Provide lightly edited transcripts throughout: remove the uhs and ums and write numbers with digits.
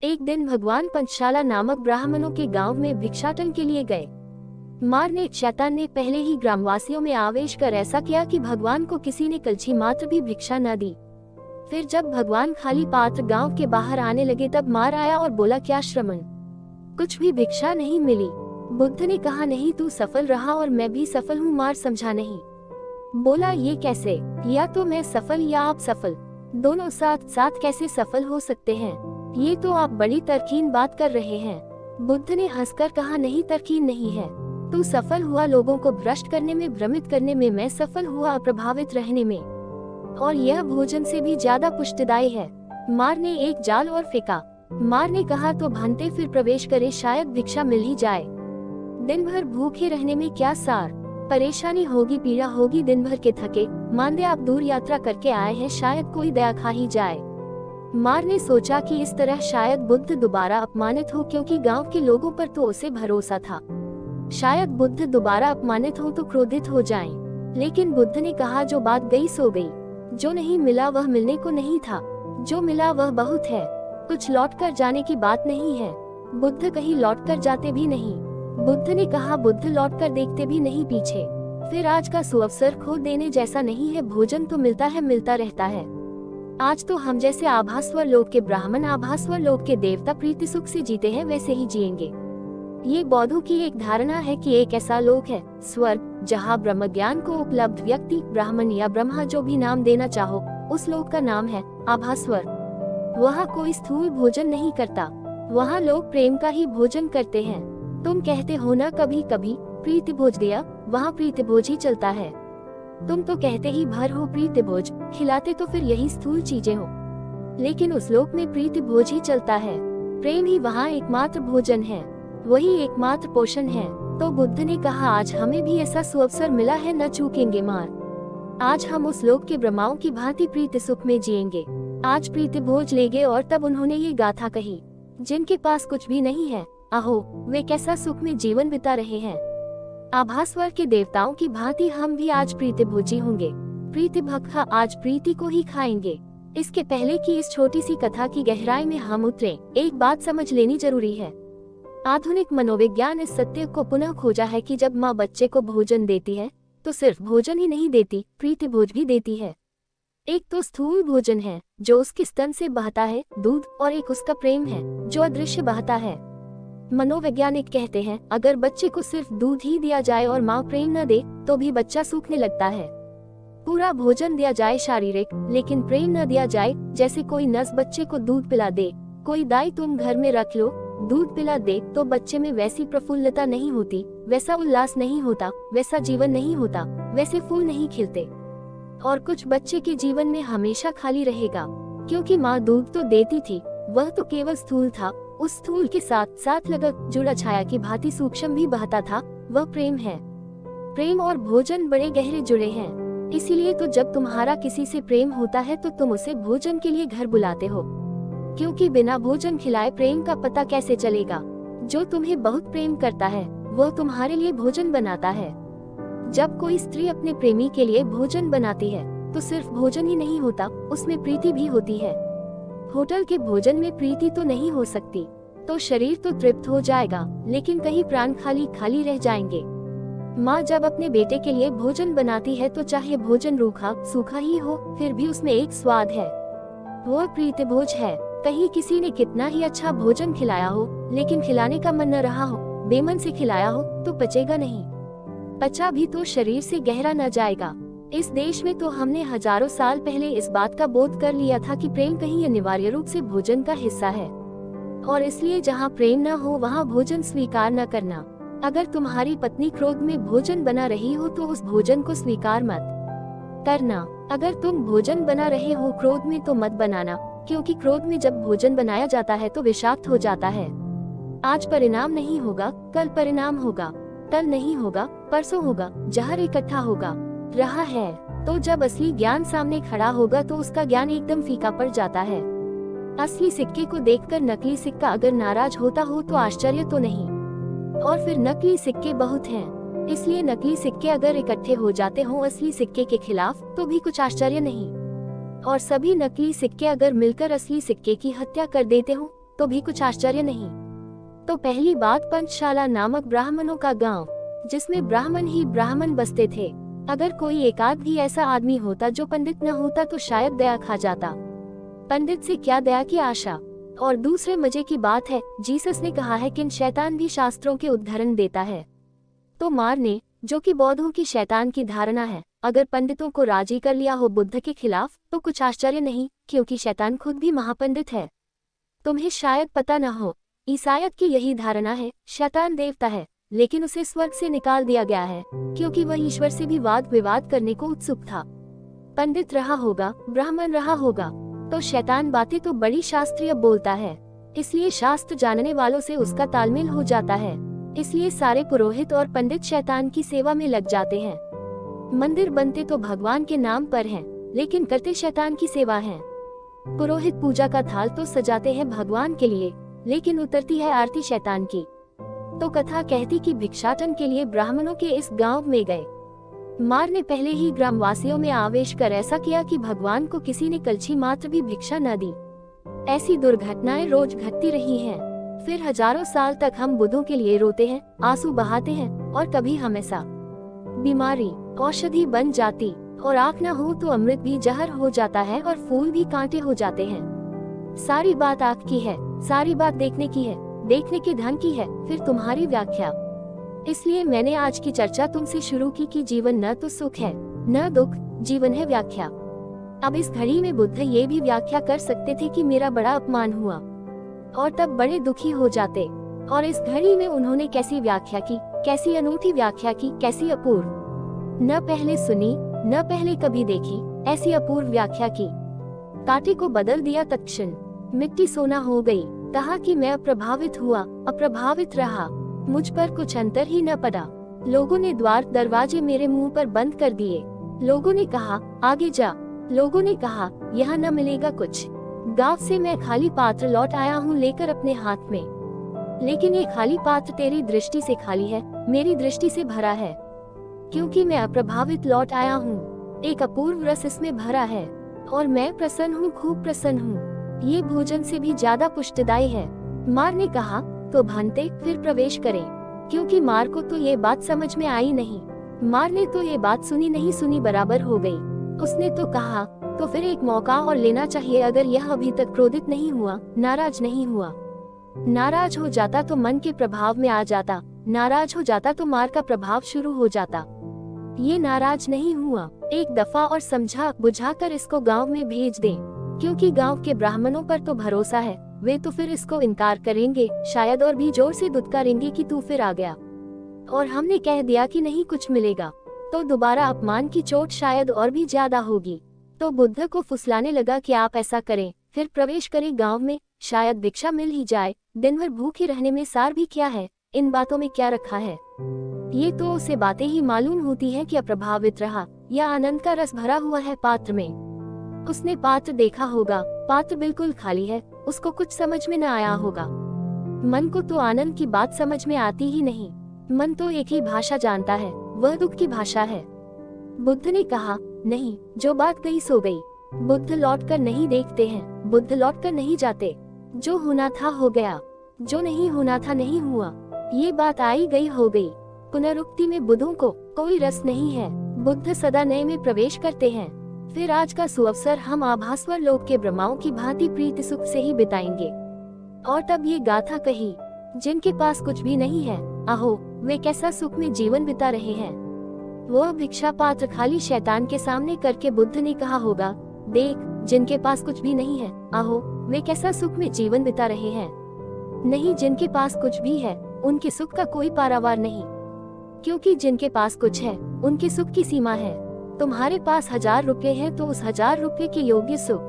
एक दिन भगवान पंचशाला नामक ब्राह्मणों के गांव में भिक्षाटन के लिए गए। मार ने शैतान ने पहले ही ग्रामवासियों में आवेश कर ऐसा किया कि भगवान को किसी ने कलछी मात्र भी भिक्षा न दी। फिर जब भगवान खाली पात्र गांव के बाहर आने लगे तब मार आया और बोला, क्या श्रमण, कुछ भी भिक्षा नहीं मिली। बुद्ध ने कहा, नहीं, तू सफल रहा और मैं भी सफल हूँ। मार समझा नहीं, बोला, ये कैसे? या तो मैं सफल या आप सफल, दोनों साथ साथ कैसे सफल हो सकते हैं? ये तो आप बड़ी तर्कीन बात कर रहे हैं। बुद्ध ने हंसकर कहा, नहीं, तर्कीन नहीं है। तू सफल हुआ लोगों को भ्रष्ट करने में, भ्रमित करने में, मैं सफल हुआ अप्रभावित रहने में, और यह भोजन से भी ज्यादा पुष्टिदायी है। मार ने एक जाल और फेंका। मार ने कहा, तो भांते फिर प्रवेश करे, शायद भिक्षा मिल ही जाए। दिन भर भूखे रहने में क्या सार, परेशानी होगी, पीड़ा होगी, दिन भर के थके मांदे आप दूर यात्रा करके आए हैं, शायद कोई दया खा ही जाए। मार ने सोचा कि इस तरह शायद बुद्ध दोबारा अपमानित हो, क्योंकि गांव के लोगों पर तो उसे भरोसा था। शायद बुद्ध दोबारा अपमानित हो तो क्रोधित हो जाएं। लेकिन बुद्ध ने कहा, जो बात गई सो गई, जो नहीं मिला वह मिलने को नहीं था, जो मिला वह बहुत है, कुछ लौट कर जाने की बात नहीं है। बुद्ध कहीं लौट कर जाते भी नहीं। बुद्ध ने कहा, बुद्ध लौट कर देखते भी नहीं पीछे। फिर आज का सुअवसर खो देने जैसा नहीं है। भोजन तो मिलता है, मिलता रहता है। आज तो हम जैसे आभास्वर लोक के ब्राह्मण, आभास्वर लोक के देवता प्रीति सुख से जीते हैं, वैसे ही जिएंगे। ये बौद्धों की एक धारणा है कि एक ऐसा लोक है, स्वर्ग, जहाँ ब्रह्म ज्ञान को उपलब्ध व्यक्ति, ब्राह्मण या ब्रह्मा, जो भी नाम देना चाहो, उस लोक का नाम है आभास्वर। वहाँ कोई स्थूल भोजन नहीं करता, वहाँ लोग प्रेम का ही भोजन करते हैं। तुम कहते हो ना कभी कभी प्रीति भोज दिया, वहाँ प्रीति भोज ही चलता है। तुम तो कहते ही भर हो प्रीति भोज, खिलाते तो फिर यही स्थूल चीजें हो, लेकिन उस लोक में प्रीति भोज ही चलता है। प्रेम ही वहाँ एकमात्र भोजन है, वही एकमात्र पोषण है। तो बुद्ध ने कहा, आज हमें भी ऐसा सुअवसर मिला है, न चूकेंगे मार। आज हम उस लोक के ब्रह्माओं की भांति प्रीति सुख में जिएंगे। आज प्रीति भोज लेंगे। और तब उन्होंने ये गाथा कही, जिनके पास कुछ भी नहीं है, अहो वे कैसा सुख में जीवन बिता रहे हैं। आभास्वर के देवताओं की भांति हम भी आज प्रीति भोजी होंगे, प्रीति भक्त आज प्रीति को ही खाएंगे। इसके पहले कि इस छोटी सी कथा की गहराई में हम उतरें, एक बात समझ लेनी जरूरी है। आधुनिक मनोविज्ञान इस सत्य को पुनः खोजा है कि जब माँ बच्चे को भोजन देती है तो सिर्फ भोजन ही नहीं देती, प्रीति भोज भी देती है। एक तो स्थूल भोजन है जो उसके स्तन से बहता है, दूध, और एक उसका प्रेम है जो अदृश्य बहता है। मनोवैज्ञानिक कहते हैं, अगर बच्चे को सिर्फ दूध ही दिया जाए और माँ प्रेम न दे तो भी बच्चा सूखने लगता है। पूरा भोजन दिया जाए शारीरिक, लेकिन प्रेम न दिया जाए, जैसे कोई नर्स बच्चे को दूध पिला दे, कोई दाई तुम घर में रख लो दूध पिला दे, तो बच्चे में वैसी प्रफुल्लता नहीं होती, वैसा उल्लास नहीं होता, वैसा जीवन नहीं होता, वैसे फूल नहीं खिलते। और कुछ बच्चे के जीवन में हमेशा खाली रहेगा, क्योंकि माँ दूध तो देती थी, वह तो केवल स्थूल था, उस स्थूल के साथ साथ लगा जुड़ा छाया की भांति सूक्ष्म भी बहता था, वह प्रेम है। प्रेम और भोजन बड़े गहरे जुड़े हैं। इसीलिए तो जब तुम्हारा किसी से प्रेम होता है तो तुम उसे भोजन के लिए घर बुलाते हो, क्योंकि बिना भोजन खिलाए प्रेम का पता कैसे चलेगा। जो तुम्हें बहुत प्रेम करता है वो तुम्हारे लिए भोजन बनाता है। जब कोई स्त्री अपने प्रेमी के लिए भोजन बनाती है तो सिर्फ भोजन ही नहीं होता, उसमें प्रीति भी होती है। होटल के भोजन में प्रीति तो नहीं हो सकती, तो शरीर तो तृप्त हो जाएगा, लेकिन कहीं प्राण खाली खाली रह जाएंगे। माँ जब अपने बेटे के लिए भोजन बनाती है तो चाहे भोजन रूखा सूखा ही हो, फिर भी उसमें एक स्वाद है, वो प्रीति भोज है। कहीं किसी ने कितना ही अच्छा भोजन खिलाया हो, लेकिन खिलाने का मन न रहा हो, बेमन से खिलाया हो, तो पचेगा नहीं। पचा भी तो शरीर से गहरा न जाएगा। इस देश में तो हमने हजारों साल पहले इस बात का बोध कर लिया था कि प्रेम कहीं अनिवार्य रूप से भोजन का हिस्सा है, और इसलिए जहाँ प्रेम न हो वहाँ भोजन स्वीकार न करना। अगर तुम्हारी पत्नी क्रोध में भोजन बना रही हो तो उस भोजन को स्वीकार मत करना। अगर तुम भोजन बना रहे हो क्रोध में तो मत बनाना, क्योंकि क्रोध में जब भोजन बनाया जाता है तो विषाक्त हो जाता है। आज परिणाम नहीं होगा, कल परिणाम होगा, कल नहीं होगा, परसों होगा, जहर इकट्ठा होगा रहा है। तो जब असली ज्ञान सामने खड़ा होगा तो उसका ज्ञान एकदम फीका पड़ जाता है। असली सिक्के को देखकर नकली सिक्का अगर नाराज होता हो तो आश्चर्य तो नहीं, और फिर नकली सिक्के बहुत हैं, इसलिए नकली सिक्के अगर इकट्ठे हो जाते हो असली सिक्के के खिलाफ तो भी कुछ आश्चर्य नहीं, और सभी नकली सिक्के अगर मिलकर असली सिक्के की हत्या कर देते हो तो भी कुछ आश्चर्य नहीं। तो पहली बात, पंचशाला नामक ब्राह्मणों का गांव, जिसमें ब्राह्मण ही ब्राह्मण बसते थे। अगर कोई एकाध भी ऐसा आदमी होता जो पंडित न होता तो शायद दया खा जाता। पंडित से क्या दया की आशा। और दूसरे मजे की बात है, जीसस ने कहा है कि शैतान भी शास्त्रों के उद्धरण देता है। तो मार ने, जो कि बौद्धों की शैतान की धारणा है, अगर पंडितों को राजी कर लिया हो बुद्ध के खिलाफ, तो कुछ आश्चर्य नहीं, क्योंकि शैतान खुद भी महापंडित है। तुम्हें शायद पता न हो, ईसाईयत की यही धारणा है, शैतान देवता है, लेकिन उसे स्वर्ग से निकाल दिया गया है, क्योंकि वह ईश्वर से भी वाद विवाद करने को उत्सुक था। पंडित रहा होगा, ब्राह्मण रहा होगा, तो शैतान बातें तो बड़ी शास्त्रीय बोलता है, इसलिए शास्त्र जानने वालों से उसका तालमेल हो जाता है। इसलिए सारे पुरोहित और पंडित शैतान की सेवा में लग जाते हैं। मंदिर बनते तो भगवान के नाम पर हैं, लेकिन करते शैतान की सेवा हैं। पुरोहित पूजा का थाल तो सजाते हैं भगवान के लिए, लेकिन उतरती है आरती शैतान की। तो कथा कहती कि भिक्षाटन के लिए ब्राह्मणों के इस गांव में गए। मार ने पहले ही ग्रामवासियों में आवेश कर ऐसा किया कि भगवान को किसी ने कलछी मात्र भी भिक्षा न दी। ऐसी दुर्घटनाएं रोज घटती रही हैं। फिर हजारों साल तक हम बुद्धों के लिए रोते हैं, आंसू बहाते हैं, और कभी हमेशा बीमारी औषधि बन जाती, और आँख न हो तो अमृत भी जहर हो जाता है, और फूल भी कांटे हो जाते हैं। सारी बात आँख की है, सारी बात देखने की है, देखने के ढंग की है, फिर तुम्हारी व्याख्या। इसलिए मैंने आज की चर्चा तुमसे शुरू की कि जीवन न तो सुख है न दुख, जीवन है व्याख्या। अब इस घड़ी में बुद्ध ये भी व्याख्या कर सकते थे कि मेरा बड़ा अपमान हुआ, और तब बड़े दुखी हो जाते। और इस घड़ी में उन्होंने कैसी व्याख्या की, कैसी अनूठी व्याख्या की, कैसी अपूर्व। न पहले सुनी, न पहले कभी देखी ऐसी अपूर्व व्याख्या की। कांटे को बदल दिया तत्क्षण, मिट्टी सोना हो गई। कहा कि मैं अप्रभावित हुआ, अप्रभावित रहा, मुझ पर कुछ अंतर ही न पड़ा। लोगों ने द्वार दरवाजे मेरे मुंह पर बंद कर दिए। लोगों ने कहा आगे जा, लोगों ने कहा यहाँ न मिलेगा कुछ। गांव से मैं खाली पात्र लौट आया हूँ लेकर अपने हाथ में, लेकिन ये खाली पात्र तेरी दृष्टि से खाली है, मेरी दृष्टि से भरा है, क्योंकि मैं अप्रभावित लौट आया हूँ। एक अपूर्व रस इसमें भरा है, और मैं प्रसन्न हूँ, खूब प्रसन्न हूँ। ये भोजन से भी ज्यादा पुष्टदायी है। मार ने कहा तो भानते फिर प्रवेश करें, क्योंकि मार को तो ये बात समझ में आई नहीं। मार ने तो ये बात सुनी नहीं सुनी बराबर हो गई। उसने तो कहा तो फिर एक मौका और लेना चाहिए। अगर यह अभी तक क्रोधित नहीं हुआ, नाराज नहीं हुआ, नाराज हो जाता तो मन के प्रभाव में आ जाता, नाराज हो जाता तो मार का प्रभाव शुरू हो जाता। ये नाराज नहीं हुआ, एक दफा और समझा बुझा कर इसको गांव में भेज दे, क्योंकि गांव के ब्राह्मणों पर तो भरोसा है, वे तो फिर इसको इनकार करेंगे, शायद और भी जोर से दुत्कारेंगे कि तू फिर आ गया। और हमने कह दिया कि नहीं कुछ मिलेगा, तो दोबारा अपमान की चोट शायद और भी ज्यादा होगी। तो बुद्ध को फुसलाने लगा कि आप ऐसा करें, फिर प्रवेश करें गांव में, शायद भिक्षा मिल ही जाए। दिन भर भूखे रहने में सार भी क्या है, इन बातों में क्या रखा है। ये तो उसे बातें ही मालूम होती हैं कि अप्रभावित रहा, या आनंद का रस भरा हुआ है पात्र में। उसने पात्र देखा होगा, पात्र बिल्कुल खाली है, उसको कुछ समझ में न आया होगा। मन को तो आनंद की बात समझ में आती ही नहीं। मन तो एक ही भाषा जानता है, वह दुख की भाषा है। बुद्ध ने कहा नहीं, जो बात गई सो गई। बुद्ध लौटकर नहीं देखते हैं, बुद्ध लौटकर नहीं जाते। जो होना था हो गया, जो नहीं होना था नहीं हुआ। ये बात आई गई हो गई। पुनरुक्ति में बुद्धों को कोई रस नहीं है। बुद्ध सदा नए में प्रवेश करते हैं। फिर आज का सुअवसर हम आभास्वर लोक के ब्रह्माओं की भांति प्रीति सुख से ही बिताएंगे। और तब ये गाथा कही, जिनके पास कुछ भी नहीं है, आहो वे कैसा सुख में जीवन बिता रहे हैं। वह भिक्षा पात्र खाली शैतान के सामने करके बुद्ध ने कहा होगा, देख जिनके पास कुछ भी नहीं है, आहो वे कैसा सुख में जीवन बिता रहे हैं। नहीं, जिनके पास कुछ भी है उनके सुख का कोई पारावार नहीं, क्योंकि जिनके पास कुछ है उनके सुख की सीमा है। तुम्हारे पास 1000 रुपये हैं तो उस 1000 रुपये के योग्य सुख,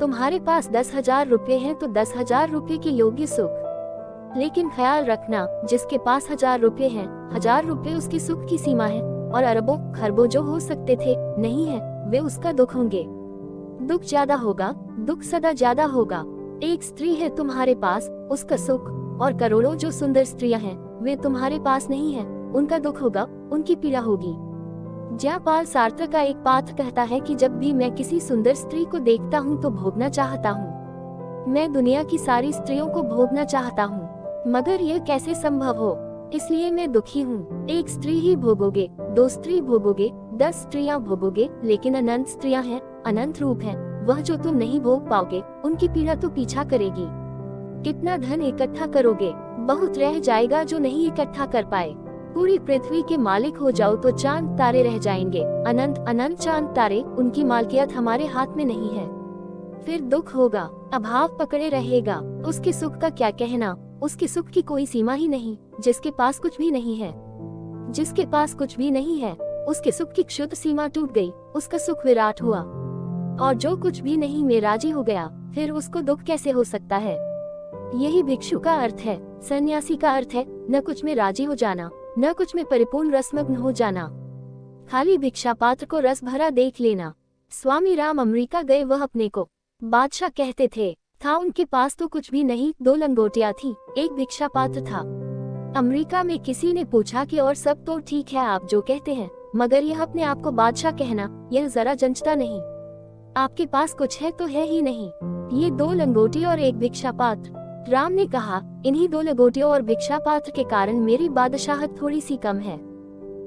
तुम्हारे पास 10,000 रुपये हैं तो 10,000 रुपये के योग्य सुख। लेकिन ख्याल रखना, जिसके पास 1000 रुपये हैं, 1000 रुपये उसके सुख की सीमा है, और अरबों खरबों जो हो सकते थे नहीं है, वे उसका दुख होंगे। दुख ज्यादा होगा, दुख सदा ज्यादा होगा। एक स्त्री है तुम्हारे पास, उसका सुख, और करोड़ों जो सुंदर स्त्रियां हैं वे तुम्हारे पास नहीं है, उनका दुख होगा, उनकी पीड़ा होगी। ज्यापाल सार्त्र का एक पात्र कहता है कि जब भी मैं किसी सुंदर स्त्री को देखता हूँ तो भोगना चाहता हूँ, मैं दुनिया की सारी स्त्रियों को भोगना चाहता हूँ, मगर यह कैसे संभव हो, इसलिए मैं दुखी हूँ। एक स्त्री ही भोगोगे, 2 स्त्री भोगोगे, 10 स्त्रियाँ भोगोगे, लेकिन अनंत स्त्रियाँ हैं, अनंत रूप हैं। वह जो तुम नहीं भोग पाओगे, उनकी पीड़ा तो पीछा करेगी। कितना धन इकट्ठा करोगे, बहुत रह जाएगा जो नहीं इकट्ठा कर पाए। पूरी पृथ्वी के मालिक हो जाओ तो चांद तारे रह जाएंगे, अनंत अनंत चांद तारे, उनकी मालकियत हमारे हाथ में नहीं है। फिर दुख होगा, अभाव पकड़े रहेगा, उसके सुख का क्या कहना, उसके सुख की कोई सीमा ही नहीं। जिसके पास कुछ भी नहीं है, जिसके पास कुछ भी नहीं है, उसके सुख की क्षुद्र सीमा टूट गई, उसका सुख विराट हुआ। और जो कुछ भी नहीं में राजी हो गया, फिर उसको दुख कैसे हो सकता है। यही भिक्षु का अर्थ है, सन्यासी का अर्थ है न कुछ में राजी हो जाना, न कुछ में परिपूर्ण रसमग्न हो जाना, खाली भिक्षा पात्र को रस भरा देख लेना। स्वामी राम अमेरिका गए, वह अपने को बादशाह कहते थे, था उनके पास तो कुछ भी नहीं, 2 लंगोटियां थी, एक भिक्षा पात्र था। अमेरिका में किसी ने पूछा कि और सब तो ठीक है आप जो कहते हैं, मगर यह अपने आप को बादशाह कहना, यह जरा जंचता नहीं। आपके पास कुछ है तो है ही नहीं, ये 2 लंगोटी और एक भिक्षा पात्र। राम ने कहा, इन्हीं 2 लंगोटियों और भिक्षा पात्र के कारण मेरी बादशाहत थोड़ी सी कम है,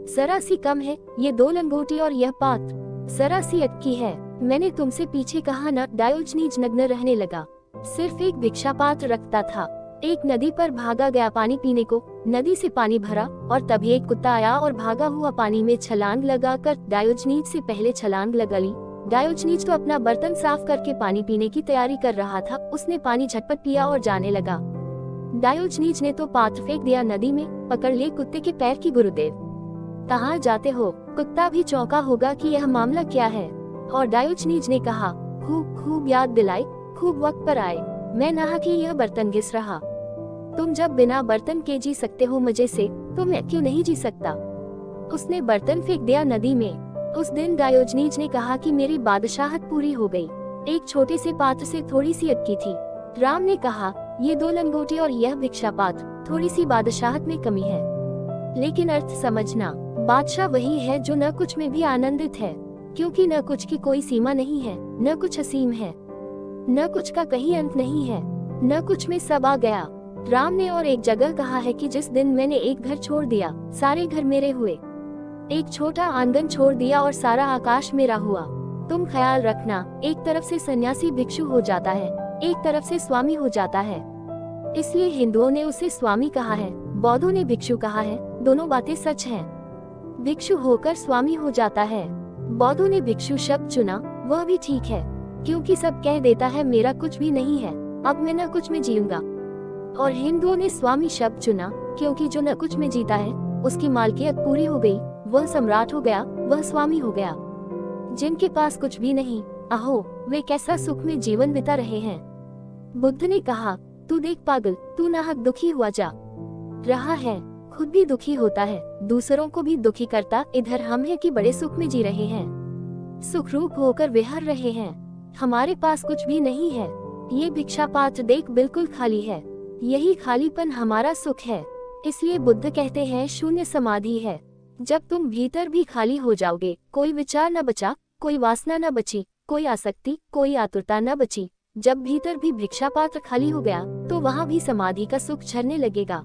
जरा सी कम है। ये 2 लंगोटी और यह पात्र जरा सी अटकी है। मैंने तुमसे पीछे कहा न, डायोजनीज नग्न रहने लगा, सिर्फ एक भिक्षा पात्र रखता था। एक नदी पर भागा गया पानी पीने को, नदी से पानी भरा और तभी एक कुत्ता आया और भागा हुआ पानी में छलांग लगाकर डायोजनीज से पहले छलांग लगा ली। डायोजनीज तो अपना बर्तन साफ करके पानी पीने की तैयारी कर रहा था, उसने पानी झटपट पिया और जाने लगा। डायोजनीज ने तो पात्र फेंक दिया नदी में, पकड़ लिए कुत्ते के पैर की। गुरुदेव कहाँ जाते हो? कुत्ता भी चौंका होगा कि यह मामला क्या है। और डायोजनीज ने कहा, खूब खूब याद दिलाई, खूब वक्त पर आए, मैं नहा कि यह बर्तन घिस रहा। तुम जब बिना बर्तन के जी सकते हो मजे से, तो मैं क्यों नहीं जी सकता। उसने बर्तन फेंक दिया नदी में। उस दिन डायोजनीज ने कहा कि मेरी बादशाहत पूरी हो गई, एक छोटे से पात्र से थोड़ी सी अटकी थी। राम ने कहा, ये 2 लंगोटी और यह भिक्षा पात्र, थोड़ी सी बादशाहत में कमी है, लेकिन अर्थ समझना, बादशाह वही है जो न कुछ में भी आनंदित है, क्योंकि न कुछ की कोई सीमा नहीं है, न कुछ असीम है, न कुछ का कहीं अंत नहीं है, न कुछ में सब आ गया। राम ने और एक जगह कहा है कि जिस दिन मैंने एक घर छोड़ दिया, सारे घर मेरे हुए, एक छोटा आंगन छोड़ दिया और सारा आकाश मेरा हुआ। तुम ख्याल रखना, एक तरफ से सन्यासी भिक्षु हो जाता है, एक तरफ से स्वामी हो जाता है, इसलिए हिंदुओं ने उसे स्वामी कहा है, बौद्धों ने भिक्षु कहा है। दोनों बातें सच हैं। भिक्षु होकर स्वामी हो जाता है। बौद्धों ने भिक्षु शब्द चुना, वह भी ठीक है, क्योंकि सब कह देता है मेरा कुछ भी नहीं है, अब मैं न कुछ में जीऊंगा। और हिंदुओं ने स्वामी शब्द चुना, क्योंकि जो न कुछ में जीता है, उसकी मालकियत पूरी हो गई, वह सम्राट हो गया, वह स्वामी हो गया। जिनके पास कुछ भी नहीं, अहो वे कैसा सुख में जीवन बिता रहे हैं। बुद्ध ने कहा, तू देख पागल, तू नाहक दुखी हुआ जा रहा है, खुद भी दुखी होता है, दूसरों को भी दुखी करता। इधर हम हैं कि बड़े सुख में जी रहे हैं, सुखरूप होकर विहर रहे हैं, हमारे पास कुछ भी नहीं है। ये भिक्षा पात्र देख बिल्कुल खाली है, यही खालीपन हमारा सुख है। इसलिए बुद्ध कहते हैं शून्य समाधि है। जब तुम भीतर भी खाली हो जाओगे, कोई विचार न बचा, कोई वासना न बची, कोई आसक्ति, कोई आतुरता न बची, जब भीतर भी भिक्षा पात्र खाली हो गया, तो वहाँ भी समाधि का सुख झरने लगेगा।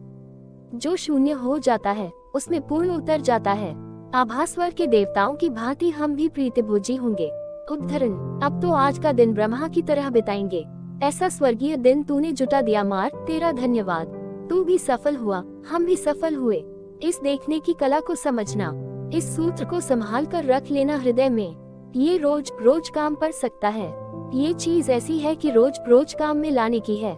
जो शून्य हो जाता है, उसमें पूर्ण उतर जाता है। आभास्वर के देवताओं की भांति हम भी प्रीतिभोजी होंगे। उद्धरण, अब तो आज का दिन ब्रह्मा की तरह बिताएंगे, ऐसा स्वर्गीय दिन तूने जुटा दिया मार, तेरा धन्यवाद। तू भी सफल हुआ, हम भी सफल हुए। इस देखने की कला को समझना, इस सूत्र को संभाल कर रख लेना हृदय में। ये रोज रोज काम पड़ सकता है, ये चीज ऐसी है कि रोज रोज काम में लाने की है।